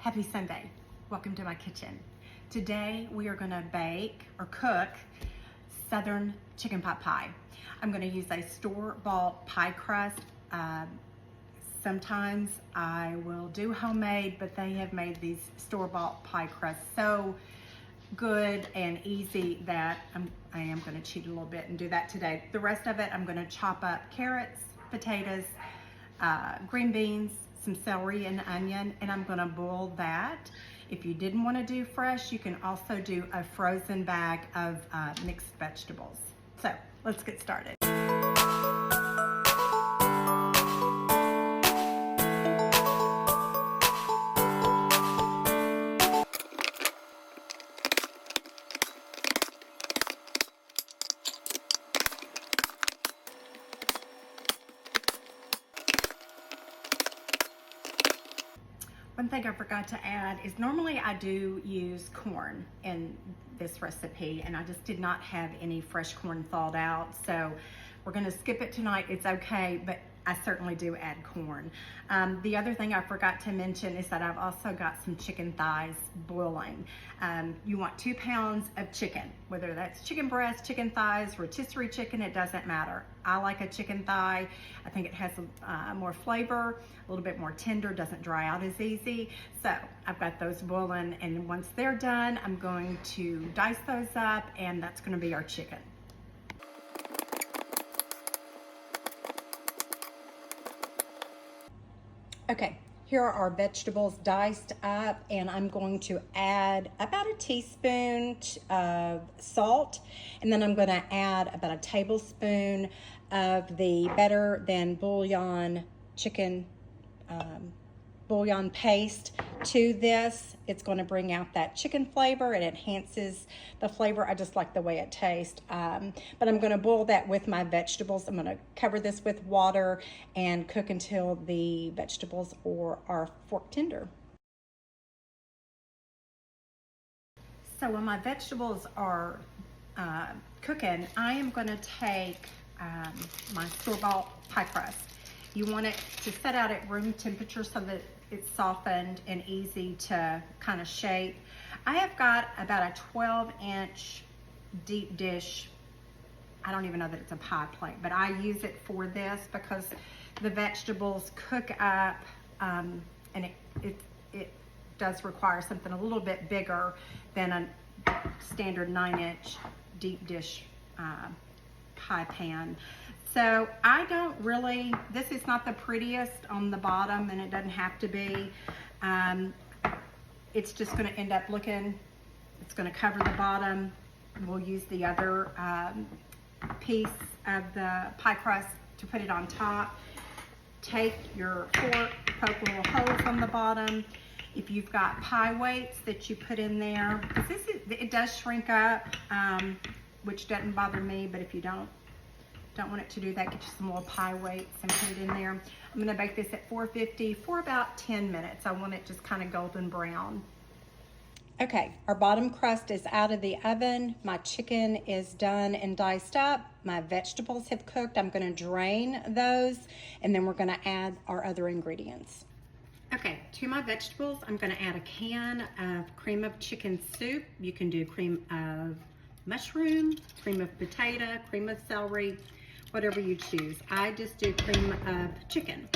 Happy Sunday. Welcome to my kitchen. Today we are going to bake or cook Southern chicken pot pie. I'm going to use a store-bought pie crust. Sometimes I will do homemade, but they have made these store-bought pie crusts so good and easy that I am going to cheat a little bit and do that today. The rest of it, I'm going to chop up carrots, potatoes, green beans, some celery and onion, and I'm going to boil that. If you didn't want to do fresh, you can also do a frozen bag of mixed vegetables. So let's get started. One thing I forgot to add is normally I do use corn in this recipe, and I just did not have any fresh corn thawed out, so we're going to skip it tonight. It's okay, but I certainly do add corn. The other thing I forgot to mention is that I've also got some chicken thighs boiling. You want 2 pounds of chicken, whether that's chicken breast, chicken thighs, rotisserie chicken, it doesn't matter. I like a chicken thigh. I think it has more flavor, a little bit more tender, doesn't dry out as easy. So I've got those boiling, and once they're done, I'm going to dice those up, and that's going to be our chicken. Okay, here are our vegetables diced up, and I'm going to add about a teaspoon of salt, and then I'm going to add about a tablespoon of the Better Than Bouillon chicken bouillon paste to this. It's going to bring out that chicken flavor. It enhances the flavor. I just like the way it tastes. But I'm going to boil that with my vegetables. I'm going to cover this with water and cook until the vegetables are fork tender. So when my vegetables are cooking, I am going to take my store-bought pie crust. You want it to set out at room temperature so that it's softened and easy to kind of shape. I have got about a 12-inch deep dish. I don't even know that it's a pie plate, but I use it for this because the vegetables cook up, and it does require something a little bit bigger than a standard 9-inch deep dish pie pan. So I don't really, this is not the prettiest on the bottom, and it doesn't have to be. It's just going to end up looking, it's going to cover the bottom. We'll use the other piece of the pie crust to put it on top. Take your fork, poke little holes on the bottom. If you've got pie weights that you put in there, because it does shrink up, which doesn't bother me, but if you don't want it to do that, get you some little pie weights and put it in there. I'm going to bake this at 450 for about 10 minutes. I want it just kind of golden brown. Okay, our bottom crust is out of the oven. My chicken is done and diced up. My vegetables have cooked. I'm going to drain those, and then we're going to add our other ingredients. Okay, to my vegetables, I'm going to add a can of cream of chicken soup. You can do cream of mushroom, cream of potato, cream of celery, whatever you choose. I just do cream of chicken.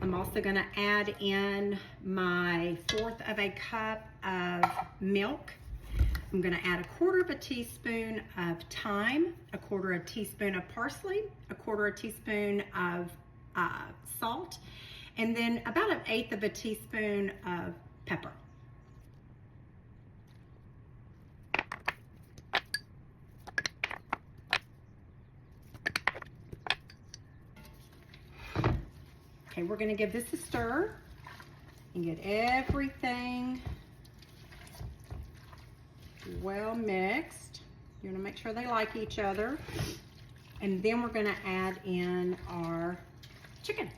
I'm also going to add in my 1/4 of a cup of milk. I'm going to add a 1/4 teaspoon of thyme, a 1/4 teaspoon of parsley, a 1/4 teaspoon of salt, and then about 1/8 teaspoon of pepper. Okay, we're going to give this a stir and get everything well mixed. You want to make sure they like each other. And then we're going to add in our chicken.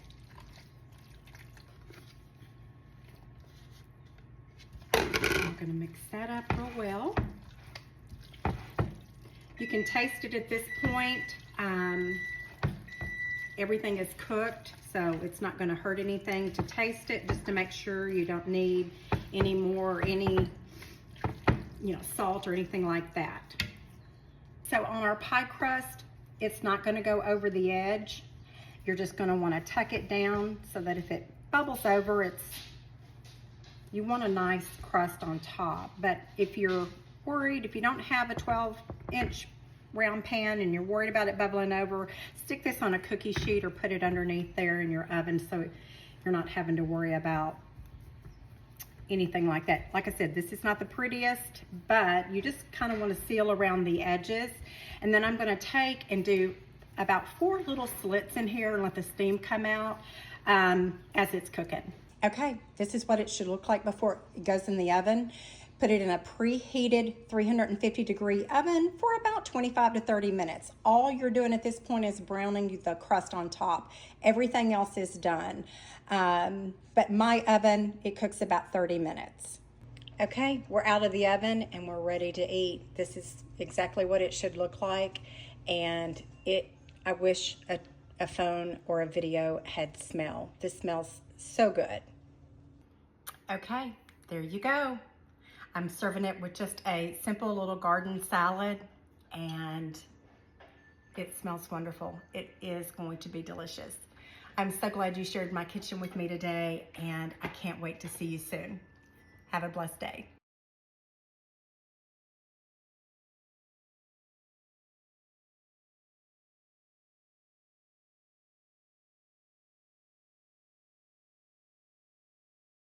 I'm going to mix that up real well. You can taste it at this point. Everything is cooked, so it's not going to hurt anything to taste it, just to make sure you don't need any salt or anything like that. So on our pie crust, it's not going to go over the edge. You're just going to want to tuck it down so that if it bubbles over, you want a nice crust on top. But if you're worried, if you don't have a 12-inch round pan and you're worried about it bubbling over, stick this on a cookie sheet or put it underneath there in your oven so you're not having to worry about anything like that. Like I said, this is not the prettiest, but you just kind of want to seal around the edges. And then I'm going to take and do about 4 little slits in here and let the steam come out as it's cooking. Okay, this is what it should look like before it goes in the oven. Put it in a preheated 350-degree oven for about 25 to 30 minutes. All you're doing at this point is browning the crust on top. Everything else is done. But my oven, it cooks about 30 minutes. Okay, we're out of the oven and we're ready to eat. This is exactly what it should look like. And I wish a phone or a video had smell. This smells so good. Okay, there you go. I'm serving it with just a simple little garden salad, and it smells wonderful. It is going to be delicious. I'm so glad you shared my kitchen with me today, and I can't wait to see you soon. Have a blessed day.